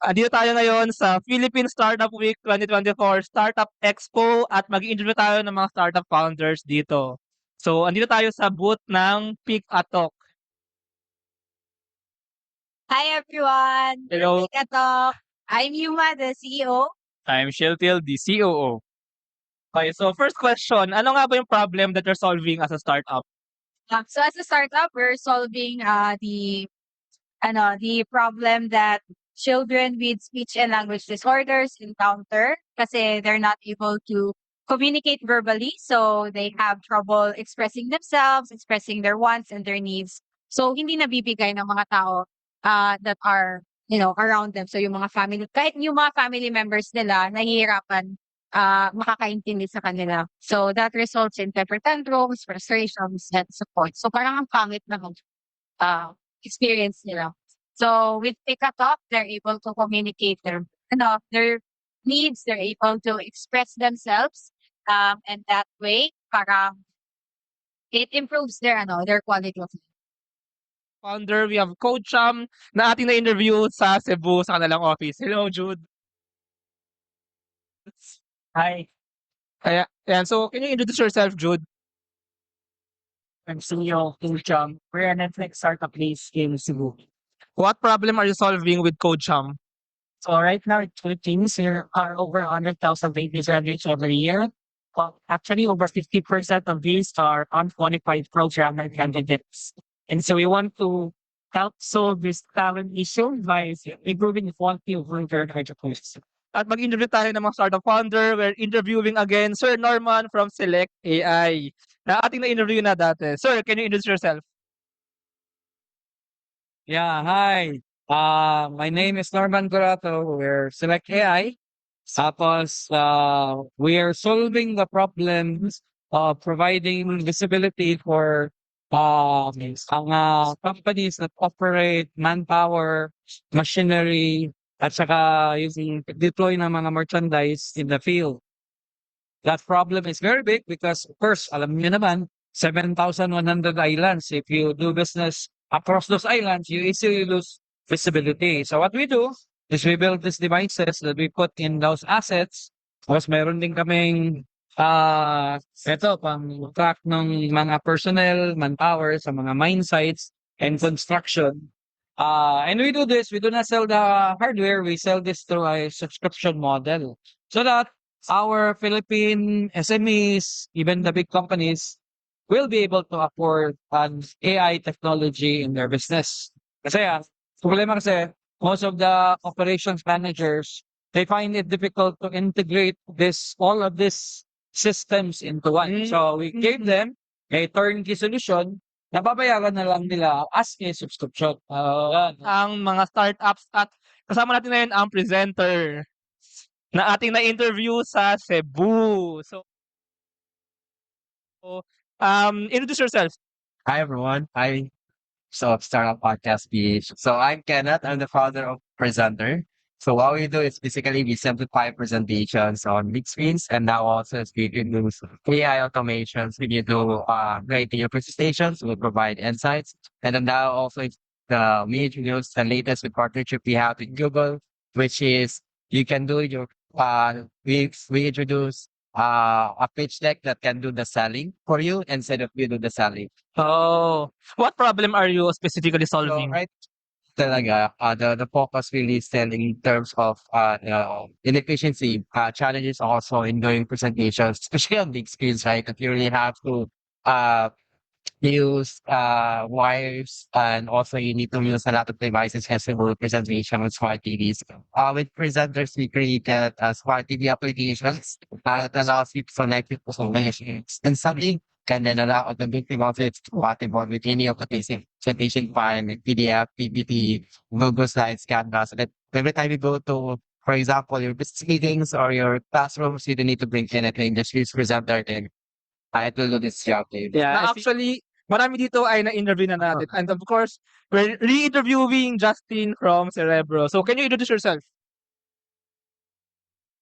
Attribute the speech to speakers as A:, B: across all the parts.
A: Andito tayo ngayon sa Philippine Startup Week 2024 Startup Expo at mag-i-interview tayo ng mga startup founders dito. So, andito tayo sa booth ng Pick a Talk.
B: Hi everyone!
A: Hello,
B: Pick a Talk. I'm Yuma, the CEO.
A: I'm Sheltil, the COO. Okay, so first question, ano nga ba yung problem that you're solving as a startup?
B: So as a startup, we're solving the problem that children with speech and language disorders encounter kasi they're not able to communicate verbally, so they have trouble expressing themselves, expressing their wants and their needs. So hindi nabibigay ng mga tao that are around them. So yung mga family, kahit yung mga family members nila nahihirapan makakaintindi sa kanila. So that results in temper tantrums, frustrations, and support. So parang ang pangit na experience nila. So with Pick a Talk, they're able to communicate their needs, they're able to express themselves, and that way, parang it improves their quality of life.
A: Founder, we have Coach Cham na ating na-interview sa Cebu sa kanilang office. Hello, Jude.
C: Hi,
A: Ayan, so can you introduce yourself, Jude?
C: I'm CEO of Chum. We're a Netflix startup based in Cebu.
A: What problem are you solving with Coach Cham?
C: So right now in Philippines, there are over 100,000 babies graduates every year. Well, actually, over 50% of these are unqualified programmer candidates. And so we want to help solve this talent issue by improving the quality of worker education.
A: At mag-interview tayo ng mga startup founder. We're interviewing again Sir Norman from Select AI na ating na-interview na dati. Sir, can you introduce yourself?
D: Yeah, hi. My name is Norman Curato. We're Select AI. Tapos, we are solving the problems of providing visibility for companies that operate manpower, machinery, at saka yung deploy ng mga merchandise in the field. That problem is very big because, first, alam niyo naman, 7,100 islands. If you do business across those islands, you easily lose visibility. So what we do is we build these devices that we put in those assets. Tapos meron din kaming pang track ng mga personnel, manpower sa mga mine sites and construction. And we do this, we do not sell the hardware, we sell this through a subscription model. So that our Philippine SMEs, even the big companies, will be able to afford an AI technology in their business. Kasi problema kasi, most of the operations managers, they find it difficult to integrate all of these systems into one. So we gave them a turnkey solution na babayaran na lang nila as a subscription.
A: Ang mga startups at kasama natin ngayon ang presenter na ating na-interview sa Cebu. So, introduce yourself.
E: Hi everyone. Startup Podcast PH. So I'm Kenneth. I'm the founder of Presenter. So what we do is basically we simplify presentations on big screens, and now also as we do AI automations. We do creating your presentations. We provide insights, and then now also we introduce the latest with partnership we have with Google, which is you can do your we introduce a pitch deck that can do the selling for you instead of you do the selling.
A: Oh, what problem are you specifically
E: So
A: solving?
E: right talaga, the focus really is still in terms of inefficiency, challenges also in doing presentations, especially on big screens, right? That you really have to uh, use wires, and also you need to use a lot of devices as a whole presentation with smart TVs. With presenters, we created smart TV applications that allows you to connect with presentations instantly, and then allow the big thing also it's compatible with any of the basic presentation file, like PDF, PPT, Google Slides, Canvas, so that every time you go to, for example, your business meetings or your classrooms, you don't need to bring anything, just use presenter and it will do this job.
A: Na actually, marami dito ay na-interview na natin. And of course, we're re-interviewing Justin from Cerebro. So can you introduce yourself?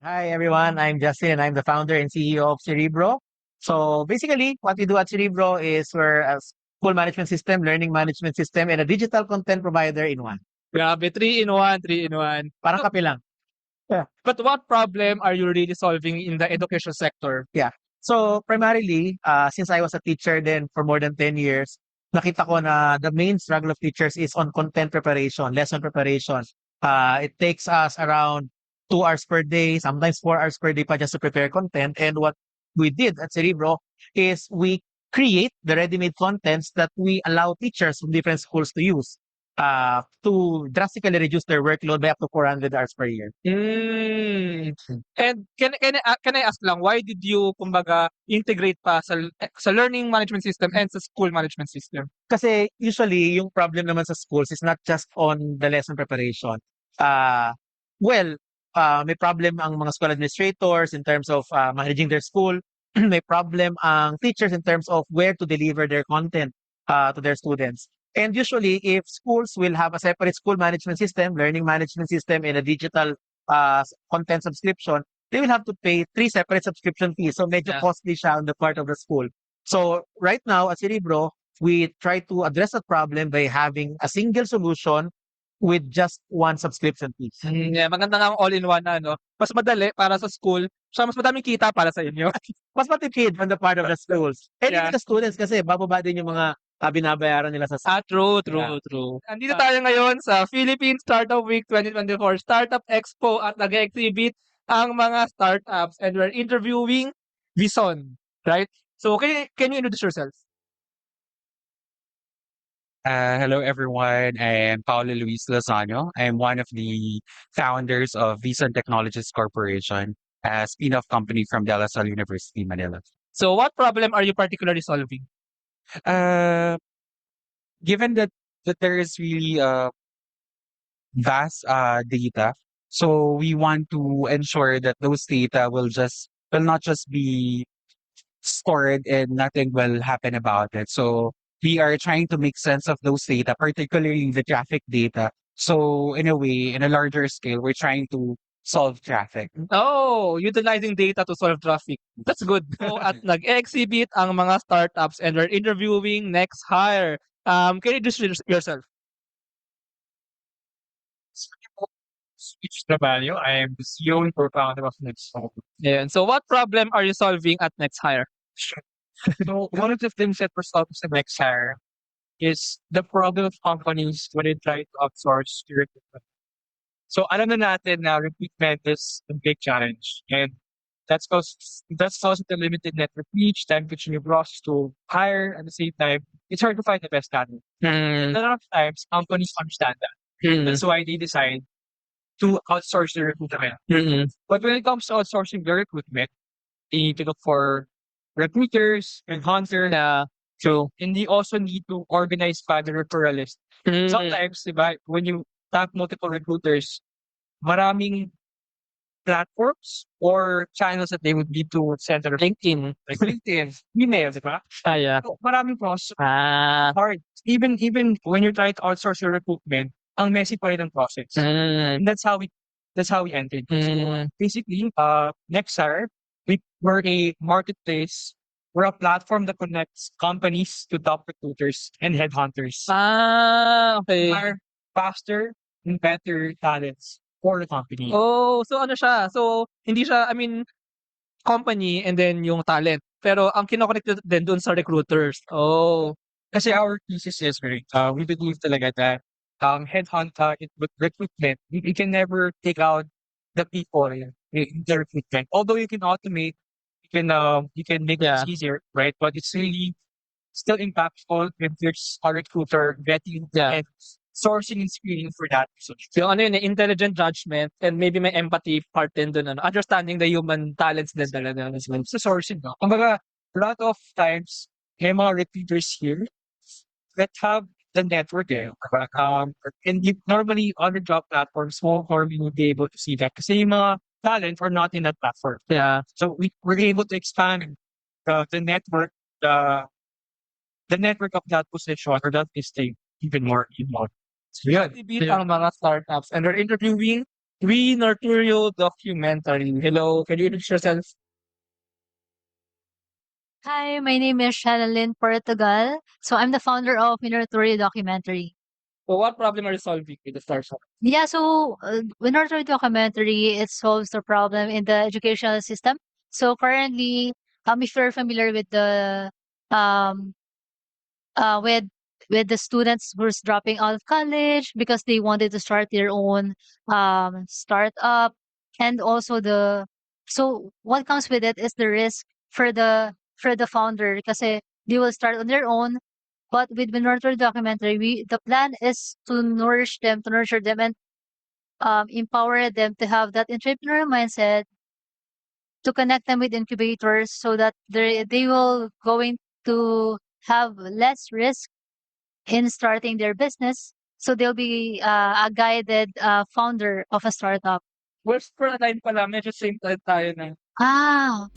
F: Hi everyone, I'm Justin and I'm the founder and CEO of Cerebro. So basically, what we do at Cerebro is we're a school management system, learning management system, and a digital content provider in one.
A: Grabe, 3 in 1, 3 in 1.
F: Parang kape lang.
A: But what problem are you really solving in the education sector?
F: So primarily, since I was a teacher then for more than 10 years, nakita ko na the main struggle of teachers is on content preparation, lesson preparation. It takes us around 2 hours per day, sometimes 4 hours per day pa just to prepare content. And what we did at Cerebro is we create the ready-made contents that we allow teachers from different schools to use to drastically reduce their workload by up to 400 hours per year.
A: Mm. And can I ask lang, why did you, kumbaga, integrate pa sa learning management system and sa school management system?
F: Kasi usually yung problem naman sa schools is not just on the lesson preparation. Well, may problem ang mga school administrators in terms of managing their school. May problem ang teachers in terms of where to deliver their content to their students. And usually, if schools will have a separate school management system, learning management system, and a digital content subscription, they will have to pay 3 separate subscription fees. So medyo
A: Yeah.
F: costly siya on the part of the school. So right now at Cerebro, we try to address that problem by having a single solution with just 1 subscription fee.
A: Yeah, maganda nga ang all-in-one na, no? Mas madali para sa school, mas madaming kita para sa inyo.
F: Mas matipid on the part of the schools. And
A: Yeah.
F: even the students kasi bababa din yung mga binabayaran nila sa
A: True,
F: Yeah.
A: true. Andito tayo ngayon sa Philippine Startup Week 2024 Startup Expo at nag-exhibit ang mga startups and we're interviewing Vison, right? So, can you introduce yourself?
G: Hello, everyone. I am Paulo Luis Lozano. I am one of the founders of Vision Technologies Corporation, a spin-off company from De La Salle University, Manila.
A: So, what problem are you particularly solving?
G: Uh, Given that there is really vast data, so we want to ensure that those data will not just be stored and nothing will happen about it. So we are trying to make sense of those data, particularly the traffic data. So in a way, in a larger scale, we're trying to solve traffic.
A: Oh, utilizing data to solve traffic. That's good. So, at nag-exhibit ang mga startups and we're interviewing Next Hire. Can you introduce yourself?
C: Switch the value. I am the CEO and co-founder of Nextstop.
A: Ayan. So, what problem are you solving at Next Hire?
C: So one of the things that we're solving in Nextshare is the problem of companies when they try to outsource their recruitment. So alam na natin na recruitment is a big challenge, and that's caused the limited network reach, time consuming process to hire. At the same time, it's hard to find the best talent. A lot of times, companies understand that. That's why they decide to outsource their recruitment. But when it comes to outsourcing their recruitment, they need to look for recruiters and hunters.
A: Yeah.
C: So, and they also need to organize pa the referral list. Sometimes, diba, when you tap multiple recruiters, maraming platforms or channels that they would need to send their
A: LinkedIn.
C: like LinkedIn, email, diba?
A: Yeah.
C: So, maraming process.
A: Ah.
C: Hard. Even when you're trying to outsource your recruitment, ang messy pa rin ang process. And that's how we entered. So, basically, Nexar, we're a marketplace. We're a platform that connects companies to top recruiters and headhunters.
A: Okay.
C: Hire faster and better talents for the company.
A: Oh, so ano siya? So, hindi siya, I mean, company and then yung talent. Pero ang kinoconnect din doon sa recruiters. Oh.
C: Kasi our thesis is we believe talaga that headhunter with recruitment, you can never take out the people in the recruitment. Although you can automate, you can make
A: Yeah.
C: it easier, right? But it's really still impactful if there's a recruiter vetting
A: Yeah.
C: and sourcing and screening for that person.
A: Yung ano yun, intelligent judgment and maybe may empathy part din doon. Ano? Understanding the human talents din talaga.
C: Sa sourcing, no? Kumbaga, a lot of times, may mga recruiters here that have the network and normally other job platforms won't normally be able to see that kasi yung mga talent are not in that platform.
A: Yeah.
C: So we're able to expand the network, the network of that position or that listing even more. So yeah.
A: Exhibit ang mga startups and we're interviewing We Nurturio Documentary. Hello, can you introduce yourself?
H: Hi, my name is Shanalyn Portugal. So I'm the founder of Minoratory Documentary.
A: So what problem are you solving with the startup?
H: Yeah, so in our documentary, it solves the problem in the educational system. So currently, if you're familiar with the um uh with with the students who's dropping out of college because they wanted to start their own startup, and also so what comes with it is the risk for the founder because they will start on their own. But with Minority Documentary, the plan is to nurture them, and empower them to have that entrepreneurial mindset, to connect them with incubators so that they will going to have less risk in starting their business. So they'll be a guided founder of a startup.
A: Where's for a time pala, medyo same time tayo na.
H: Ah,